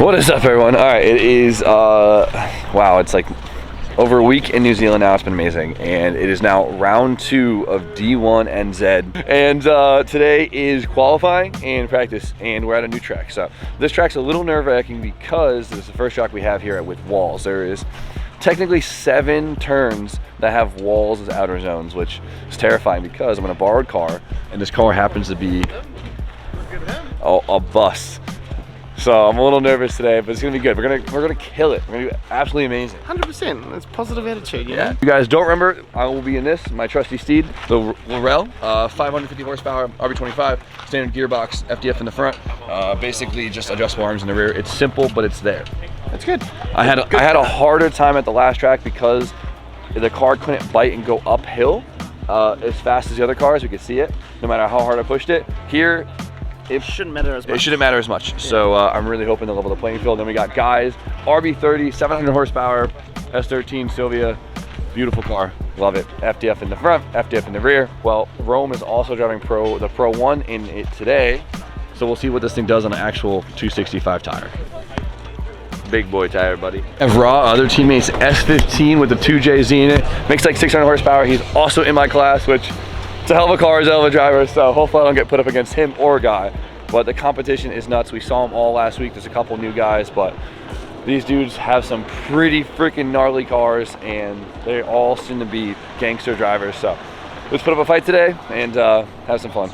What is up, everyone? All right, it is wow, it's like over a week in New Zealand now. It's been amazing, and it is now round 2 of D1 NZ, and today is qualifying and practice, and we're at a new track. So this track's a little nerve-wracking because it's the first track we have here with walls. There is technically 7 turns that have walls as outer zones, which is terrifying because I'm in a borrowed car, and this car happens to be a bus. So I'm a little nervous today, but it's gonna be good. We're gonna kill it. We're gonna do absolutely amazing. 100%. That's positive attitude, you know? You guys don't remember, I will be in this, my trusty steed, the Laurel, 550 horsepower, RB25, standard gearbox, FDF in the front, basically just adjustable arms in the rear. It's simple, but it's there. That's good. I had a harder time at the last track because the car couldn't bite and go uphill as fast as the other cars. You could see it, no matter how hard I pushed it. Here, it shouldn't matter as much. It shouldn't matter as much. Yeah. So I'm really hoping to level the playing field. Then we got guys, RB30, 700 horsepower, S13 Sylvia, beautiful car, love it. FDF in the front, FDF in the rear. Well, Rome is also driving the Pro 1 in it today, so we'll see what this thing does on an actual 265 tire. Big boy tire, buddy. And Raw, other teammates, S15 with the 2JZ in it, makes like 600 horsepower. He's also in my class, which it's a hell of a car, it's a hell of a driver, so hopefully I don't get put up against him or Guy. But the competition is nuts. We saw them all last week. There's a couple new guys, but these dudes have some pretty freaking gnarly cars, and they all seem to be gangster drivers. So let's put up a fight today and have some fun.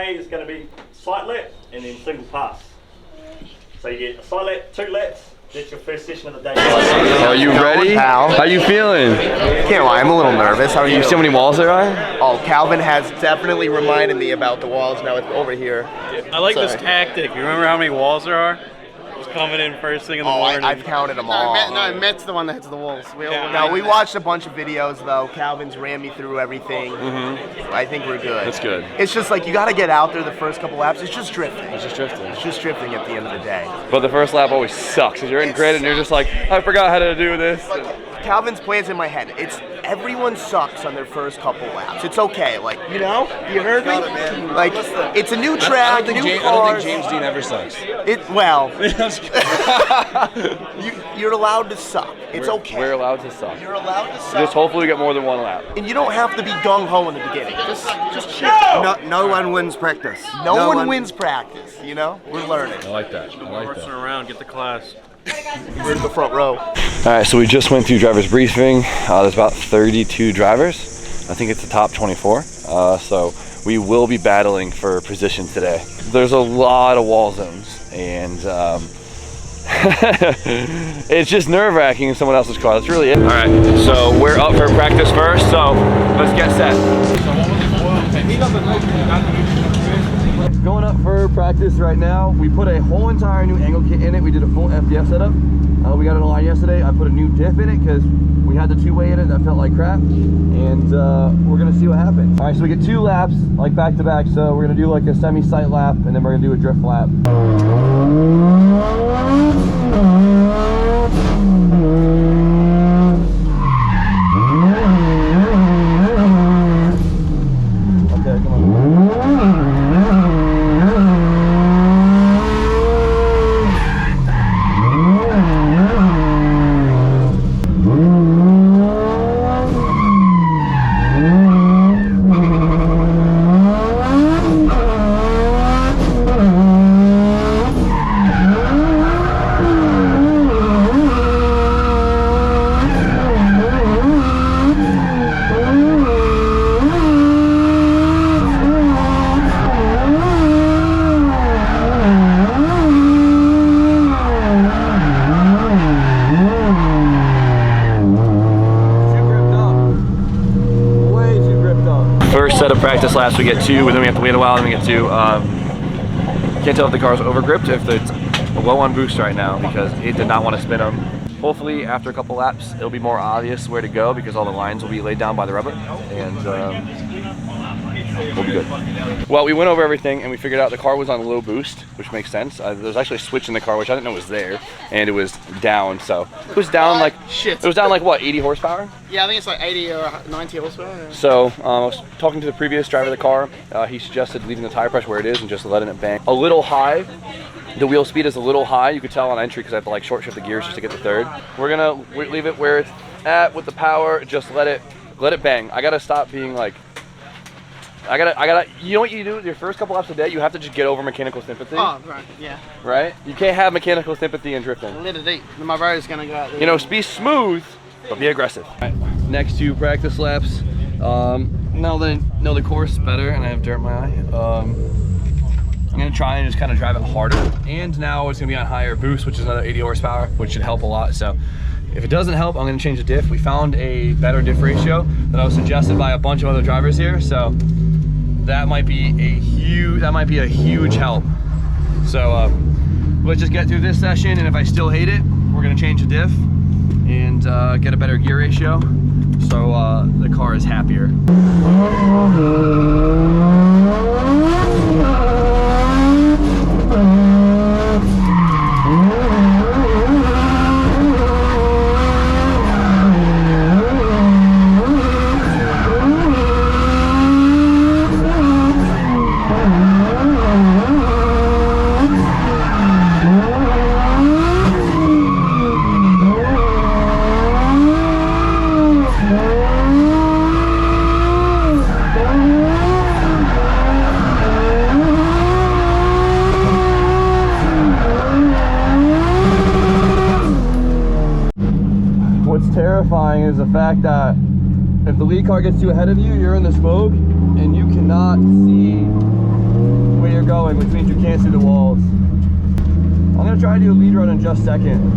Is going to be slight lap and then single pass. So you get a slight lap, 2 laps. That's your first session of the day. Are you ready? How are you feeling? Can't lie, I'm a little nervous. How are you? See how many walls there are? Oh, Calvin has definitely reminded me about the walls. Now it's over here. I like this tactic. You remember how many walls there are? Just coming in first thing in the morning. I've counted them all. No, Matt's the one that hits the walls. We watched a bunch of videos though. Calvin's ran me through everything. I think we're good. That's good. It's just like you got to get out there the first couple laps. It's just drifting. It's just drifting. It's just drifting at the end of the day. But the first lap always sucks because you're in grid and you're just like, I forgot how to do this. Calvin's plan's in my head. It's everyone sucks on their first couple laps. It's okay, like, you know? You heard me? Like, it's a new track, new cars. I don't think James Dean ever sucks. You're allowed to suck. It's okay. We're allowed to suck. You're allowed to suck. Just hopefully we get more than 1 lap. And you don't have to be gung-ho in the beginning. Just chill. No one wins practice. No one wins practice, you know? We're learning. I like that. Horsing around, get the class. We're in the front row. All right, so we just went through driver's briefing. There's about 32 drivers. I think it's the top 24. So we will be battling for position today. There's a lot of wall zones, and It's just nerve-wracking in someone else's car. That's really it. All right, so we're up for practice first, so let's get set. Going up for practice right now. We put a whole entire new angle kit in it. We did a full FDF setup. We got it online yesterday. I put a new diff in it because we had the two-way in it that felt like crap. And we're gonna see what happens. All right, so we get 2 laps, like back to back. So we're gonna do like a semi-sight lap and then we're gonna do a drift lap. Okay, come on. First set of practice laps, we get 2, and then we have to wait a while, and then we get 2. Can't tell if the car's over-gripped, if it's low on boost right now, because it did not want to spin them. Hopefully, after a couple laps, it'll be more obvious where to go, because all the lines will be laid down by the rubber, and we'll be good. Well, we went over everything, and we figured out the car was on low boost, which makes sense. There was actually a switch in the car, which I didn't know was there, and it was down, so it was down like, shit. It was down like, what, 80 horsepower? Yeah, I think it's like 80 or 90 horsepower. Yeah. So I was talking to the previous driver of the car. He suggested leaving the tire pressure where it is and just letting it bang. A little high. The wheel speed is a little high. You could tell on entry because I have to like short shift the gears just to get to third. We're gonna leave it where it's at with the power. Just let it bang. I gotta stop being like. I gotta. You know what you do? Your first couple laps a day, you have to just get over mechanical sympathy. Oh, right, yeah. Right? You can't have mechanical sympathy and drifting. Let it eat. My road's gonna go out there. You know, be smooth, but be aggressive. All right, next 2 practice laps. Now that I know the course better and I have dirt in my eye, I'm gonna try and just kind of drive it harder. And now it's gonna be on higher boost, which is another 80 horsepower, which should help a lot. So if it doesn't help, I'm gonna change the diff. We found a better diff ratio that I was suggested by a bunch of other drivers here. So that might be a huge help. So let's just get through this session, and if I still hate it, we're gonna change the diff and get a better gear ratio so the car is happier. Terrifying is the fact that if the lead car gets too ahead of you, you're in the smoke and you cannot see where you're going, which means you can't see the walls. I'm gonna try to do a lead run in just a second.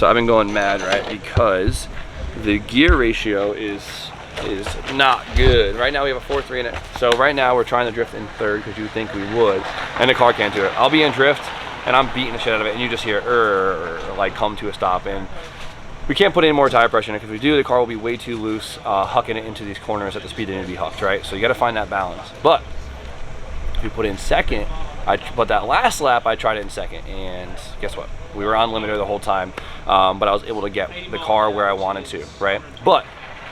So I've been going mad, right? Because the gear ratio is not good. Right now we have a 4.3 in it. So right now we're trying to drift in third because you think we would, and the car can't do it. I'll be in drift and I'm beating the shit out of it, and you just hear like come to a stop, and we can't put any more tire pressure in it because if we do, the car will be way too loose, hucking it into these corners at the speed it needs to be hucked, right? So you got to find that balance. But if you put in second, But that last lap, I tried it in second, and guess what? We were on limiter the whole time, but I was able to get the car where I wanted to, right? But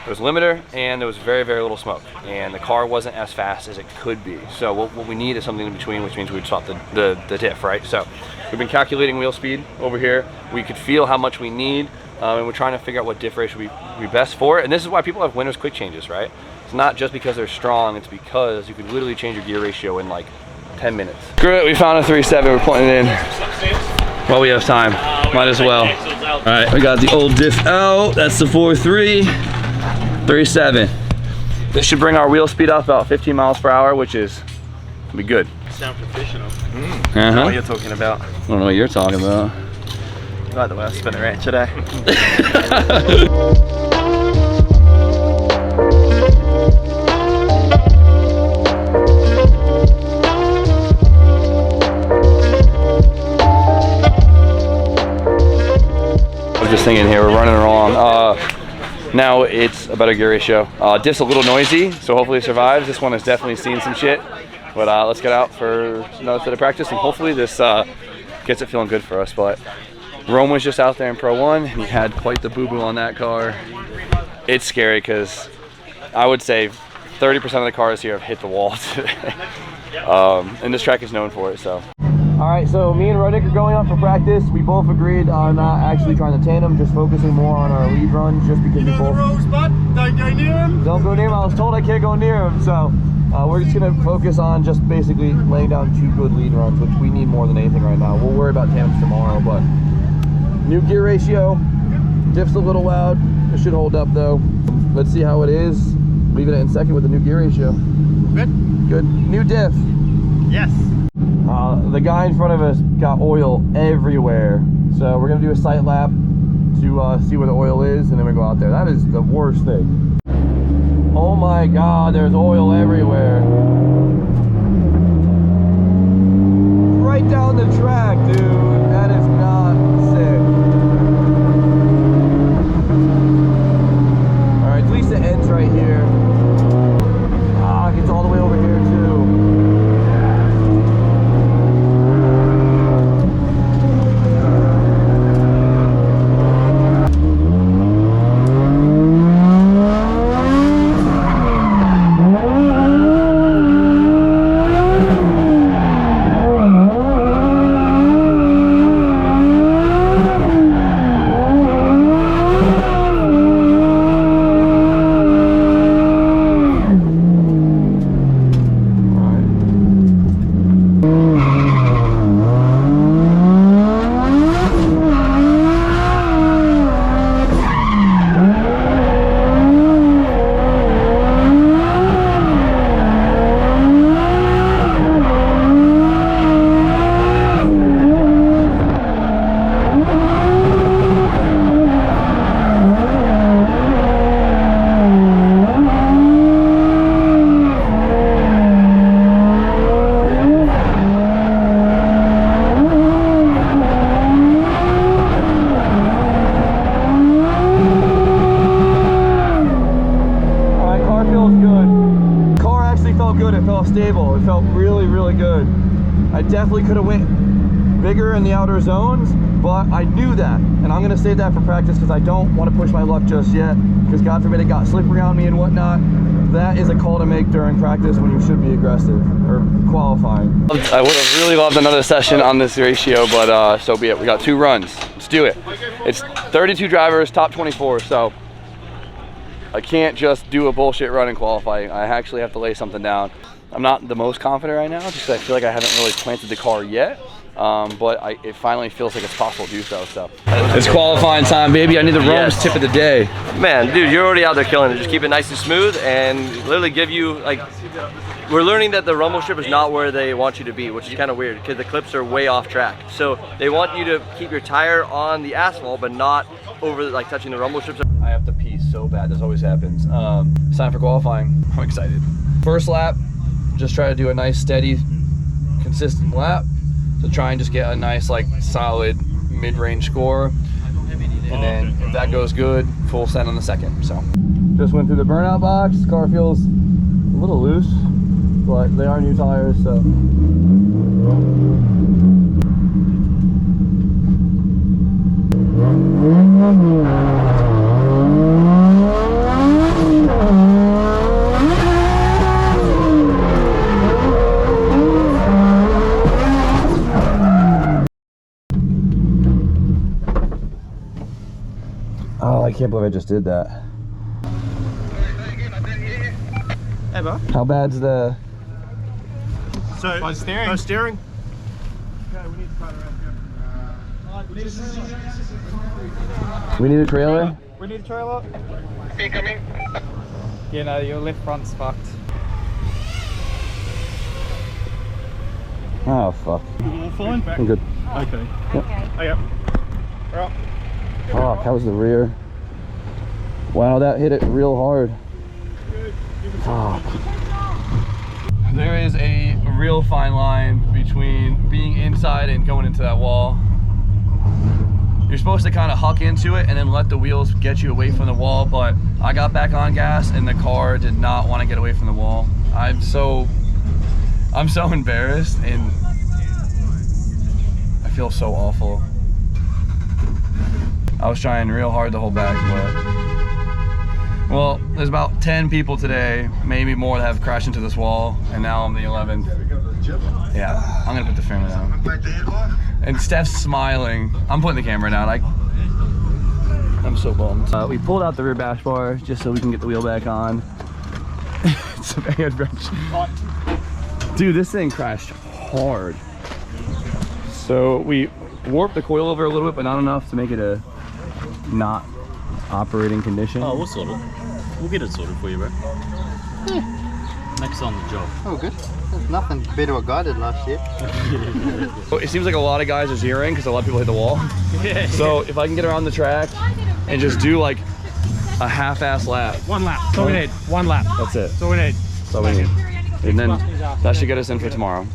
there was limiter, and there was very, very little smoke, and the car wasn't as fast as it could be. So what we need is something in between, which means we'd swap the diff, right? So we've been calculating wheel speed over here. We could feel how much we need, and we're trying to figure out what diff ratio would be best for it. And this is why people have Winner's quick changes, right? It's not just because they're strong, it's because you could literally change your gear ratio in like 10 minutes. Screw it, we found a 3.7, we're putting it in. Well, we have time, might as well. All right, we got the old diff out, that's the 4.3, 3.7. This should bring our wheel speed up about 15 miles per hour, which is, be good. Sound professional. I know what you're talking about. I don't know what you're talking about. I like the way I spin it around today. Just thinking here, we're running wrong. Now it's a better gear ratio. Diff's a little noisy, so hopefully it survives. This one has definitely seen some shit, but let's get out for another set of practice, and hopefully this gets it feeling good for us. But Rome was just out there in Pro 1, and he had quite the boo-boo on that car. It's scary because I would say 30% of the cars here have hit the wall today. And this track is known for it, so. All right, so me and Rodick are going out for practice. We both agreed on not actually trying to tandem, just focusing more on our lead runs, just because we both... rules, bud. Don't go near him. Don't go near him. I was told I can't go near him, so we're just gonna focus on just basically laying down 2 good lead runs, which we need more than anything right now. We'll worry about tandems tomorrow, but new gear ratio, diff's a little loud. It should hold up though. Let's see how it is. Leaving it in second with the new gear ratio. Good. Good. New diff. Yes. The guy in front of us got oil everywhere, so we're gonna do a sight lap to see where the oil is, and then we go out there. That is the worst thing. Oh my god, there's oil everywhere. Right down the track, dude. That is not sick. Alright, at least it ends right here. Ah, it gets all the way over here too. Stable. It felt really, really good. I definitely could have went bigger in the outer zones, but I knew that, and I'm gonna save that for practice because I don't want to push my luck just yet, because God forbid it got slippery on me and whatnot. That is a call to make during practice when you should be aggressive or qualifying. I would have really loved another session on this ratio, but so be it. We got 2 runs. Let's do it. It's 32 drivers, top 24, so I can't just do a bullshit run in qualifying. I actually have to lay something down. I'm not the most confident right now, just because I feel like I haven't really planted the car yet, but it finally feels like it's possible to do so. It's qualifying time, baby. I need the Rome's tip of the day. Man, dude, you're already out there killing it. Just keep it nice and smooth and literally give you, like, we're learning that the rumble strip is not where they want you to be, which is kind of weird because the clips are way off track. So they want you to keep your tire on the asphalt, but not over, like, touching the rumble strips. I have to pee so bad. This always happens. It's time for qualifying. I'm excited. First lap, just try to do a nice, steady, consistent lap to try and just get a nice, like, solid mid-range score. And then if that goes good, full send on the second. So just went through the burnout box. Car feels a little loose, but they are new tires, so Oh, I can't believe I just did that. Hey, bro. How bad's the... So, By steering. no steering. We need a trailer? We need a trailer. Incoming. Yeah, no, your left front's fucked. Oh, fuck. All fine? I'm good. Okay. Yep. Oh, yeah. Right. Oh, how's the rear? Wow, that hit it real hard. Fuck. There is a real fine line between being inside and going into that wall. You're supposed to kind of huck into it and then let the wheels get you away from the wall, but I got back on gas and the car did not want to get away from the wall. I'm so embarrassed and I feel so awful. I was trying real hard to hold back, but well, there's about 10 people today, maybe more, that have crashed into this wall, and now I'm the 11th. Yeah, I'm gonna put the camera down. And Steph's smiling. I'm putting the camera down. I'm so bummed. We pulled out the rear bash bar just so we can get the wheel back on. It's a bad wrench. Dude, this thing crashed hard. So we warped the coil over a little bit, but not enough to make it a not operating condition. Oh, we'll sort it. We'll get it sorted for you, bro. Next on the job. Oh, good. There's nothing compared to what Guy did last year. It seems like a lot of guys are zeroing because a lot of people hit the wall. Yeah. So if I can get around the track and just do like a half-ass lap. One lap. That's all we need. One lap. That's it. That's all we need. That's all we need. And then that should get us in for tomorrow.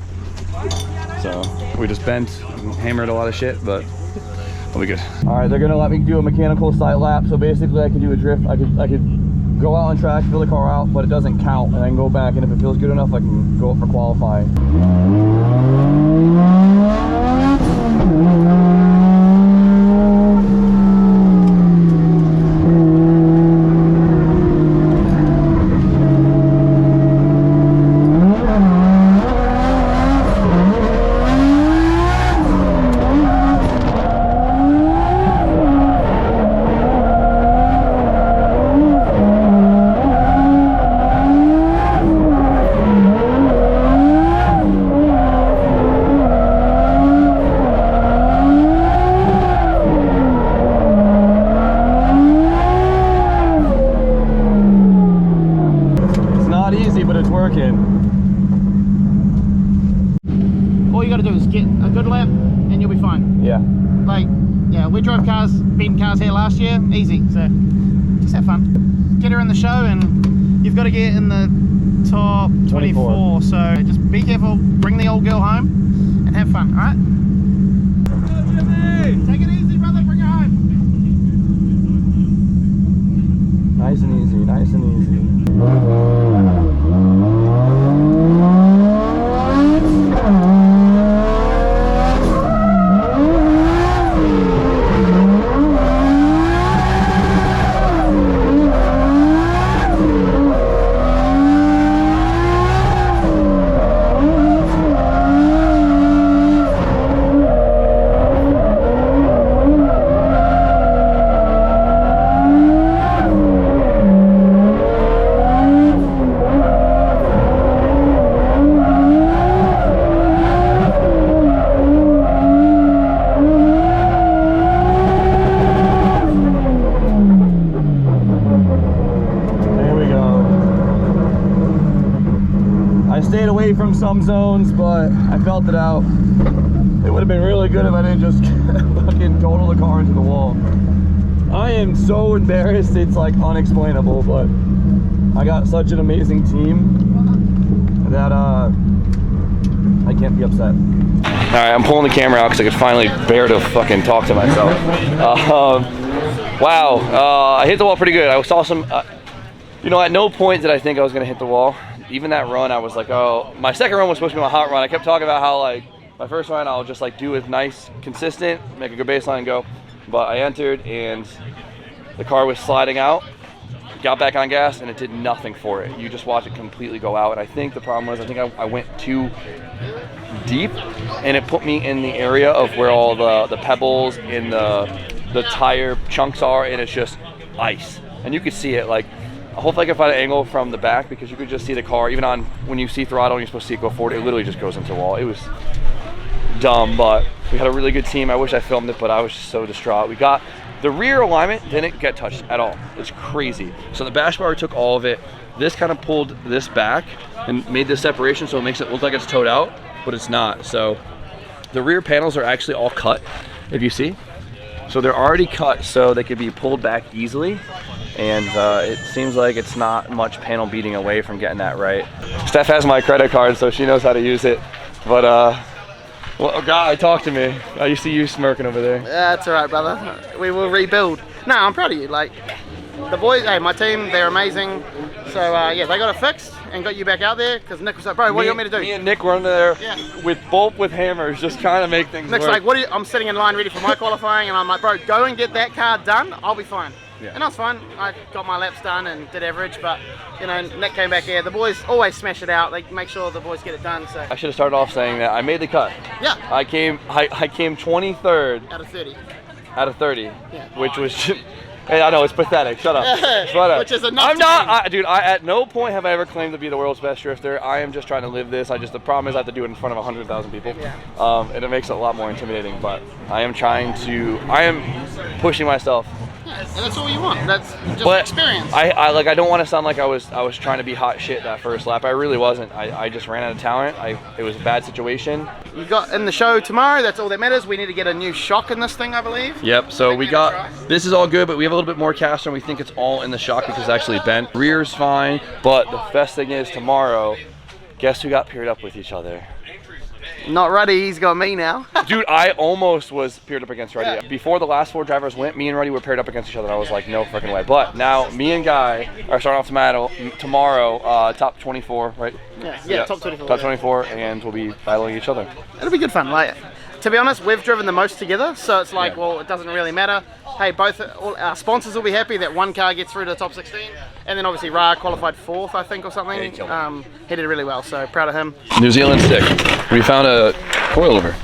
So we just bent and hammered a lot of shit, but we'll be good. All right, they're gonna let me do a mechanical side lap. So basically I could do a drift. I could go out on track, fill the car out, but it doesn't count. And then go back, and if it feels good enough, I can go up for qualifying. All you gotta do is get a good lap and you'll be fine. Yeah. Like, yeah, we drove cars, beating cars here last year, easy, so just have fun. Get her in the show and you've got to get in the top 24, so just be careful, bring the old girl home and have fun, alright? Take it easy, brother, bring her home. Nice and easy, nice and easy. From some zones, but I felt it out. It would have been really good if I didn't just fucking total the car into the wall. I am so embarrassed, it's like unexplainable, but I got such an amazing team that I can't be upset. Alright, I'm pulling the camera out because I could finally bear to fucking talk to myself. Wow, I hit the wall pretty good. I saw some, you know, at no point did I think I was gonna hit the wall. Even that run, I was like, oh, my second run was supposed to be my hot run. I kept talking about how like my first run I'll just like do it nice, consistent, make a good baseline and go. But I entered and the car was sliding out, got back on gas, and it did nothing for it. You just watch it completely go out. And I think the problem was, I think I went too deep, and it put me in the area of where all the pebbles and the tire chunks are, and it's just ice. And you could see it, like, hopefully I can find an angle from the back, because you could just see the car, even on, when you see throttle and you're supposed to see it go forward, it literally just goes into the wall. It was dumb, but we had a really good team. I wish I filmed it, but I was just so distraught. We got, the rear alignment didn't get touched at all. It's crazy. So the bash bar took all of it. This kind of pulled this back and made this separation, so it makes it look like it's towed out, but it's not. So the rear panels are actually all cut, if you see. So they're already cut so they could be pulled back easily. And it seems like it's not much panel beating away from getting that right. Steph has my credit card, so she knows how to use it. But well, guy, talk to me. I see you smirking over there. That's all right, brother. We will rebuild. No, I'm proud of you. Like, the boys, hey, my team, they're amazing. So yeah, they got it fixed and got you back out there, because Nick was like, bro, what do you want me to do? Me and Nick were under there with hammers, just trying to make things Nick's work. like, what are you, I'm sitting in line ready for my qualifying, and I'm like, bro, go and get that car done, I'll be fine. Yeah. And I was fine. I got my laps done and did average, but you know, Nick came back here. The boys always smash it out. They make sure the boys get it done. So I should have started off saying that I made the cut. yeah, I came 23rd out of 30. out of 30, Yeah. which was just, hey, I know, it's pathetic. Shut up. Shut up. Which is enough I'm to not, dude. I at no point have I ever claimed to be the world's best drifter. I am just trying to live this. The problem is I have to do it in front of 100,000 people, and it makes it a lot more intimidating. But I am pushing myself. Yeah, and that's all you want. That's just experience. I don't want to sound like I was trying to be hot shit that first lap. I really wasn't. I just ran out of talent. It was a bad situation. You got in the show tomorrow. That's all that matters. We need to get a new shock in this thing, I believe. Yep. So we got, this is all good, but we have a little bit more caster, and we think it's all in the shock because it's actually bent. Rear's fine, but the best thing is tomorrow, guess who got paired up with each other? Not Ruddy, he's got me now. Dude, I almost was paired up against Ruddy. Yeah. Before the last 4 drivers went, me and Ruddy were paired up against each other, and I was like, no freaking way. But now, me and Guy are starting off tomorrow, top 24, right? Yeah, top 24. Top 24, and we'll be battling each other. It'll be good fun. Like, to be honest, we've driven the most together, so it's like, well, it doesn't really matter. Hey, all our sponsors will be happy that one car gets through to the top 16, and then obviously Ra qualified 4th, I think, or something. Yeah, he did really well, so proud of him. New Zealand stick. We found a coilover.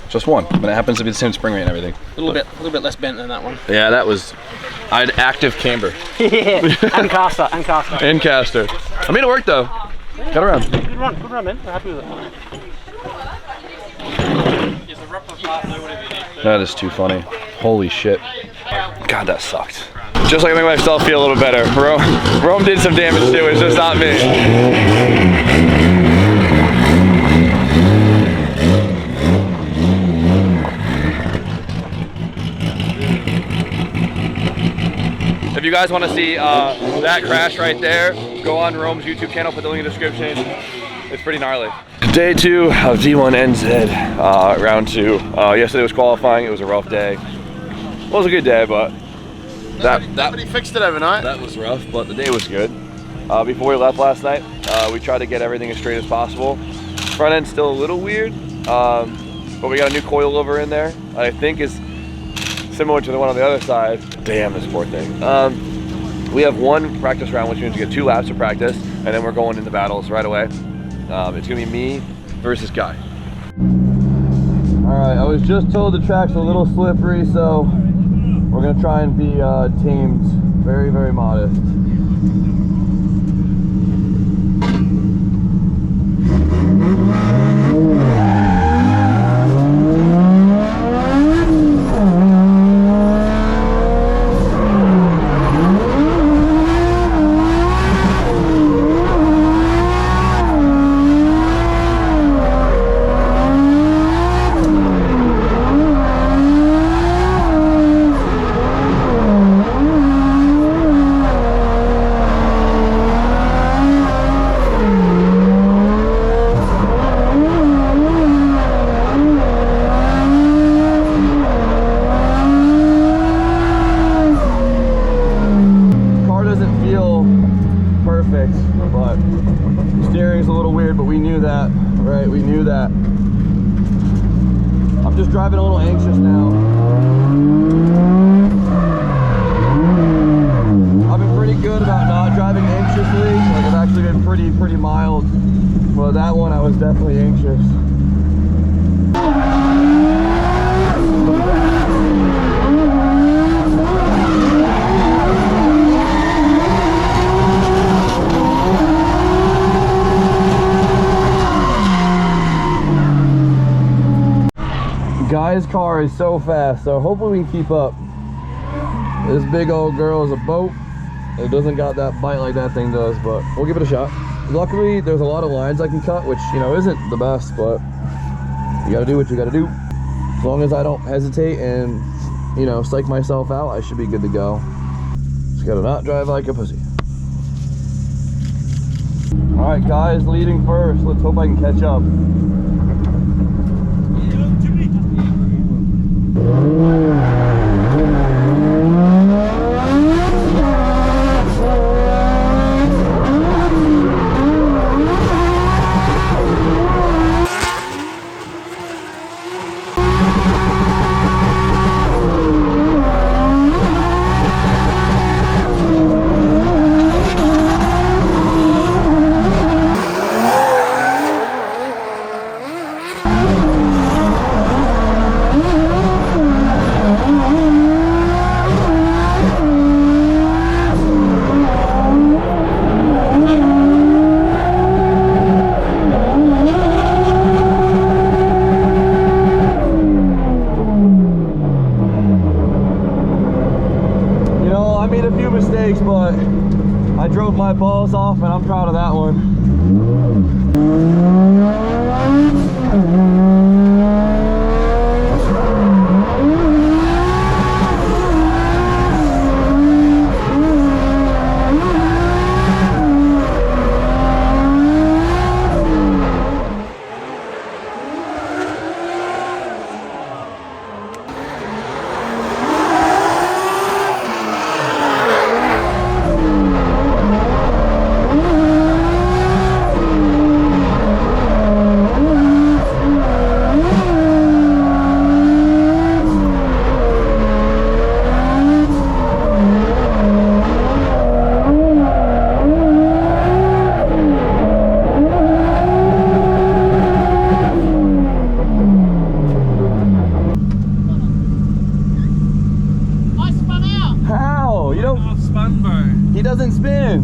Just one, but it happens to be the same spring rate and everything. A little bit less bent than that one. Yeah, that was, I had active camber. Yeah, and caster. And caster. I made it work though. Got around. Good run, man. We're happy with it. That is too funny. Holy shit. God, that sucked. Just like I make myself feel a little better. Rome did some damage too, it's just not me. If you guys want to see that crash right there, go on Rome's YouTube channel, put the link in the description. It's pretty gnarly. Day 2 of D1 NZ, round 2. Yesterday was qualifying, it was a rough day. It was a good day, but Nobody fixed it overnight. that was rough, but the day was good. Before we left last night, we tried to get everything as straight as possible. Front end's still a little weird, but we got a new coilover in there. I think is similar to the one on the other side. Damn, this poor thing. We have 1 practice round, which means we get 2 laps of practice, and then we're going into battles right away. It's gonna be me versus Guy. All right, I was just told the track's a little slippery, so we're gonna try and be tamed, very, very modest. But steering's a little weird, but we knew that, right? We knew that. I'm just driving a little anxious now. I've been pretty good about not driving anxiously. Like I've actually been pretty mild. But that one I was definitely anxious. Guy's car is so fast, so hopefully we can keep up. This big old girl is a boat. It doesn't got that bite like that thing does, but we'll give it a shot. Luckily, there's a lot of lines I can cut, which, you know, isn't the best, but you gotta do what you gotta do. As long as I don't hesitate and, you know, psych myself out, I should be good to go. Just gotta not drive like a pussy. All right, guys, leading first. Let's hope I can catch up. But I drove my balls off and I'm proud of that one. He doesn't spin.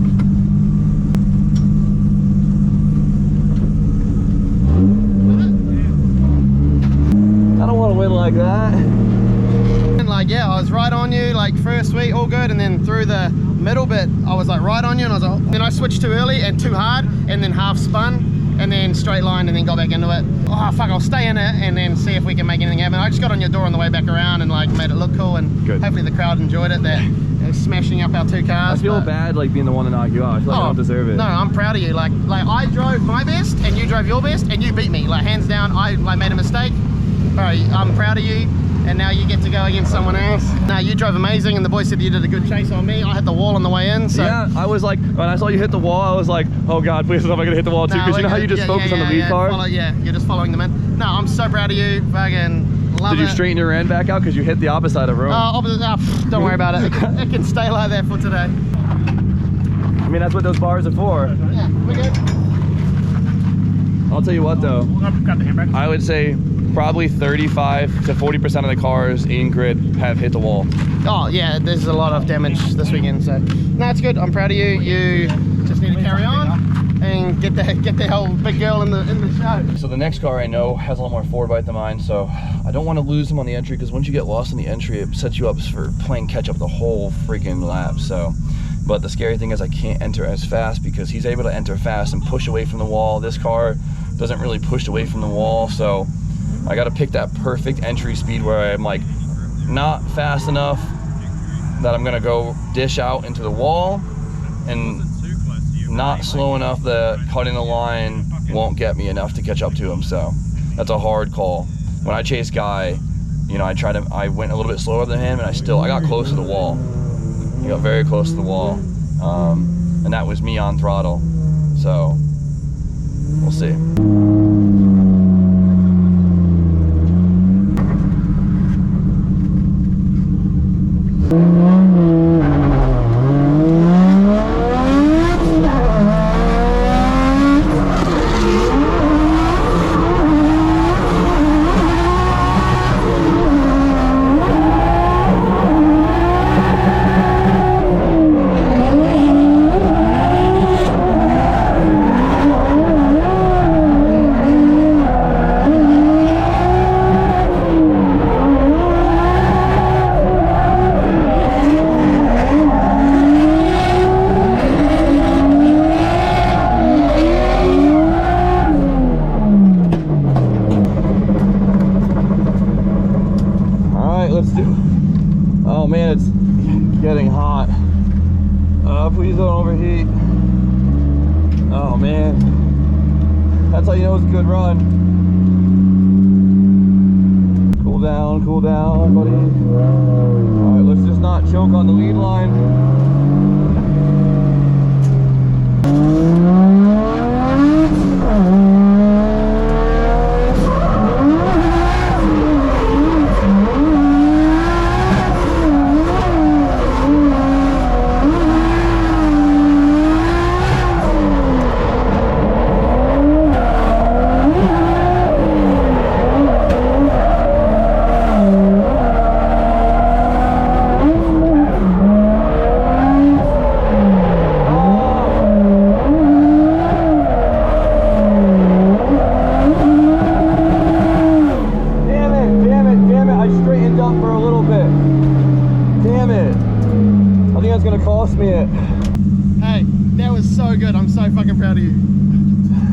I don't want to win like that. And like, yeah, I was right on you, like first sweep, all good, and then through the middle bit, I was like right on you, and I was like, then I switched too early and too hard, and then half spun, and then straight line, and then got back into it. Oh fuck, I'll stay in it and then see if we can make anything happen. I just got on your door on the way back around and like made it look cool, and good. Hopefully the crowd enjoyed it. They're smashing up our two cars. I feel bad like being the one to knock you out. I feel like I don't deserve it. No, I'm proud of you. Like I drove my best and you drove your best and you beat me. Like hands down, I like made a mistake. All right, I'm proud of you. And now you get to go against someone else. No, you drove amazing, and the boys said you did a good chase on me. I hit the wall on the way in, so... Yeah, I was like, when I saw you hit the wall, I was like, oh God, please am I gonna hit the wall too? Because you know how you just focus on the lead car? Yeah, you're just following them in. No, I'm so proud of you. Fucking love it. Did you straighten your end back out? Because you hit the opposite side of room. Don't worry about it. It can stay like that for today. I mean, that's what those bars are for. Yeah, we're good. I'll tell you what though, I would say probably 35 to 40% of the cars in grid have hit the wall. Oh yeah, there's a lot of damage this weekend, so no, it's good. I'm proud of you. You just need to carry on and get the whole big girl in the show. So the next car I know has a lot more forward bite than mine, so I don't want to lose him on the entry, because once you get lost in the entry, it sets you up for playing catch up the whole freaking lap. So, but the scary thing is I can't enter as fast, because he's able to enter fast and push away from the wall. This car doesn't really push away from the wall, so I got to pick that perfect entry speed where I'm like not fast enough that I'm gonna go dish out into the wall, and not slow enough that cutting the line won't get me enough to catch up to him. So that's a hard call. When I chase Guy, you know, I went a little bit slower than him, and I got close to the wall. I got very close to the wall, and that was me on throttle. So we'll see. That's how you know it's a good run. Cool down, buddy. All right, let's just not choke on the lead line. Hey, that was so good. I'm so fucking proud of you.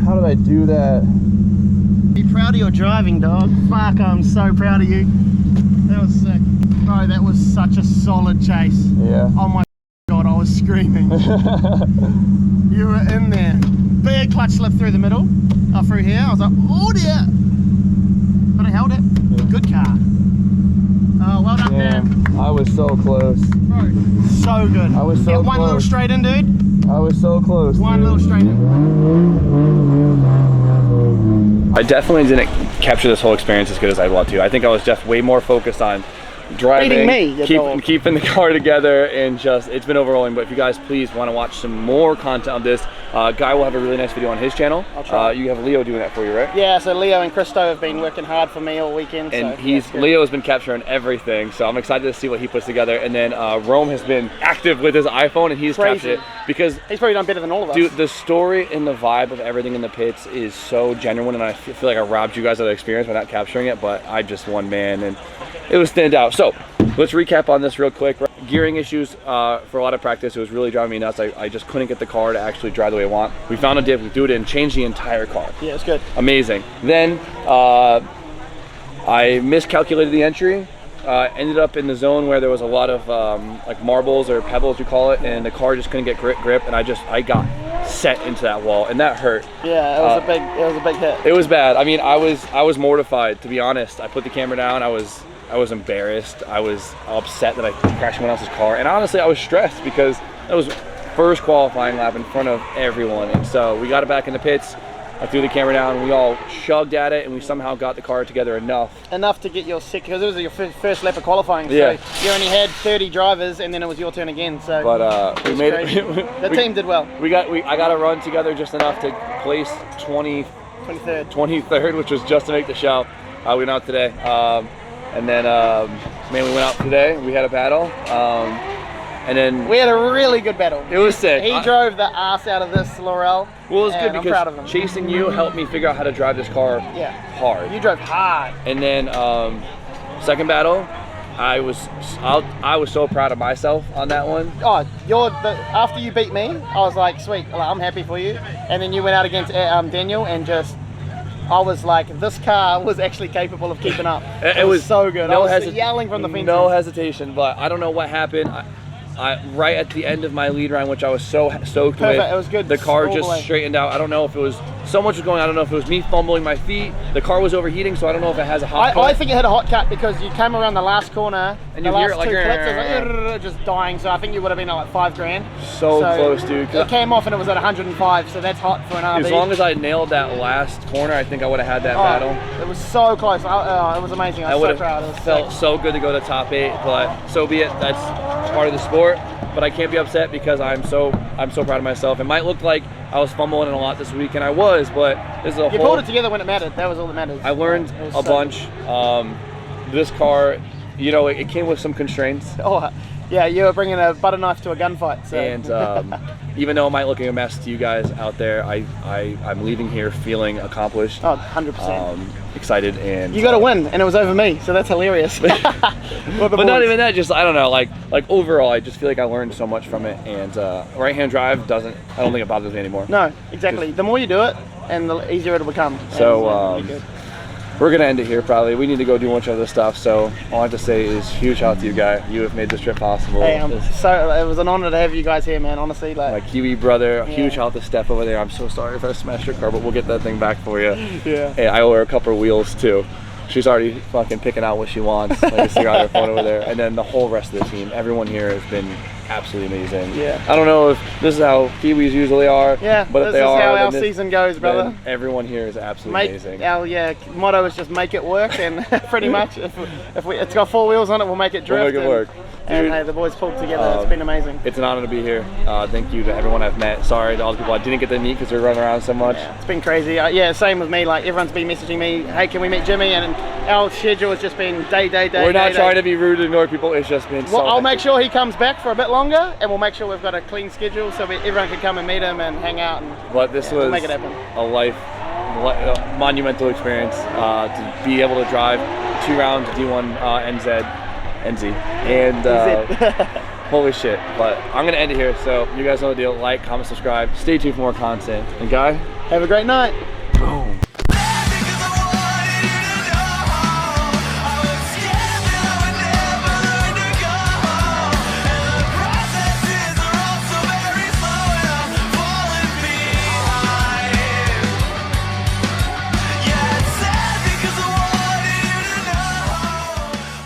How did I do that? Be proud of your driving, dog. Fuck, I'm so proud of you. That was sick. Bro, that was such a solid chase. Yeah. Oh my god, I was screaming. You were in there. Big clutch slip through the middle. Through here. I was like, oh dear. But I held it. Yeah. Good car. Oh, well done, Dan. I was so close. Bro, so good. I was so one close. little straight in, dude. I was so close. One little straight in. I definitely didn't capture this whole experience as good as I'd want to. I think I was just way more focused on driving, Beating me, keeping the car together, and just, it's been overwhelming. But if you guys please want to watch some more content on this, Guy will have a really nice video on his channel. I'll try. You have Leo doing that for you, right? Yeah, so Leo and Christo have been working hard for me all weekend. And so, Leo's been capturing everything, so I'm excited to see what he puts together. And then Rome has been active with his iPhone, and he's Crazy. captured it because he's probably done better than all of us. dude, the story and the vibe of everything in the pits is so genuine, and I feel like I robbed you guys of the experience by not capturing it, but I just won, man, and it was stand out. So let's recap on this real quick. Gearing issues for a lot of practice. It was really driving me nuts. I just couldn't get the car to actually drive the way I want. We found a diff, we threw it in, changed the entire car. Yeah, it's good. Amazing. Then I miscalculated the entry. Ended up in the zone where there was a lot of like marbles or pebbles, you call it, and the car just couldn't get grip, and I got set into that wall, and that hurt. Yeah, it was a big hit. It was bad. I mean, I was mortified, to be honest. I put the camera down. I was embarrassed. I was upset that I crashed someone else's car, and honestly, I was stressed because that was first qualifying lap in front of everyone. And so we got it back in the pits. I threw the camera down, we all shugged at it, and we somehow got the car together enough to get your second, because it was your first lap of qualifying. Yeah. So you only had 30 drivers, and then it was your turn again. So, but we made it. The team did well. I got a run together just enough to place 23rd, which was just to make the show. We went out today, and then man, we went out today. We had a battle. And then we had a really good battle. It was sick. He drove the ass out of this Laurel. Well, it was good I'm proud of him. because chasing you helped me figure out how to drive this car hard. You drove hard. And then second battle, I was so proud of myself on that one. Oh, after you beat me, I was like, sweet, I'm happy for you. And then you went out against Daniel, and I was like, this car was actually capable of keeping up. It was so good. I was yelling from the fences. No hesitation, but I don't know what happened. Right at the end of my lead round, which I was so stoked with. It was good. The car just straightened out. I don't know if it was so much was going on. I don't know if it was me fumbling my feet. The car was overheating, so I don't know if it has a hot cut. I think it had a hot cut because you came around the last corner and you hear it like just dying. So I think you would have been at like $5,000. So close, dude. It came off and it was at 105, so that's hot for an RV. As long as I nailed that last corner, I think I would have had that battle. It was so close. It was amazing. I was so proud. It felt so good to go to top 8, but so be it. That's part of the sport. But I can't be upset because I'm so proud of myself. It might look like I was fumbling a lot this week, and I was, but this is You pulled it together when it mattered. That was all that mattered. I learned a bunch. This car, you know, it came with some constraints. Oh, yeah, you were bringing a butter knife to a gunfight. So. And even though it might look like a mess to you guys out there, I'm leaving here feeling accomplished. Oh, 100%. Excited, and you got to win, and it was over me, so that's hilarious. But not even that, just I don't know, like overall, I just feel like I learned so much from it, and right-hand drive I don't think it bothers me anymore. No, exactly. The more you do it, and the easier it'll become. So we're gonna end it here probably. We need to go do a bunch of other stuff. So all I have to say is huge shout out to you, Guy. You have made this trip possible. Hey, so it was an honor to have you guys here, man. Honestly, like my Kiwi brother. Huge shout out to Steph over there. I'm so sorry if I smashed your car, but we'll get that thing back for you. Yeah. Hey, I owe her a couple of wheels too. She's already fucking picking out what she wants. Like I see her on her phone over there. And then the whole rest of the team, everyone here has been absolutely amazing. Yeah. I don't know if this is how Kiwis usually are. Yeah. But if they are, this is how then our season goes, brother. then everyone here is absolutely amazing. Our motto is just make it work, and pretty much if it's got 4 wheels on it, we'll make it drift. We'll make it work. And Dude, hey, the boys pulled together. It's been amazing. It's an honor to be here. Thank you to everyone I've met. Sorry to all the people I didn't get to meet because they're running around so much. Yeah, it's been crazy. Yeah, same with me. Like everyone's been messaging me, hey, can we meet Jimmy? And our schedule has just been day. We're not trying to be rude to ignore people. It's just been so Well, I'll hectic. make sure he comes back for a bit longer, and we'll make sure we've got a clean schedule so everyone can come and meet him and hang out. But this was we'll make it happen. a monumental experience to be able to drive 2 rounds of D1 NZ, and holy shit. But I'm gonna end it here. So you guys know the deal. Like, comment, subscribe. Stay tuned for more content. And Guy, have a great night.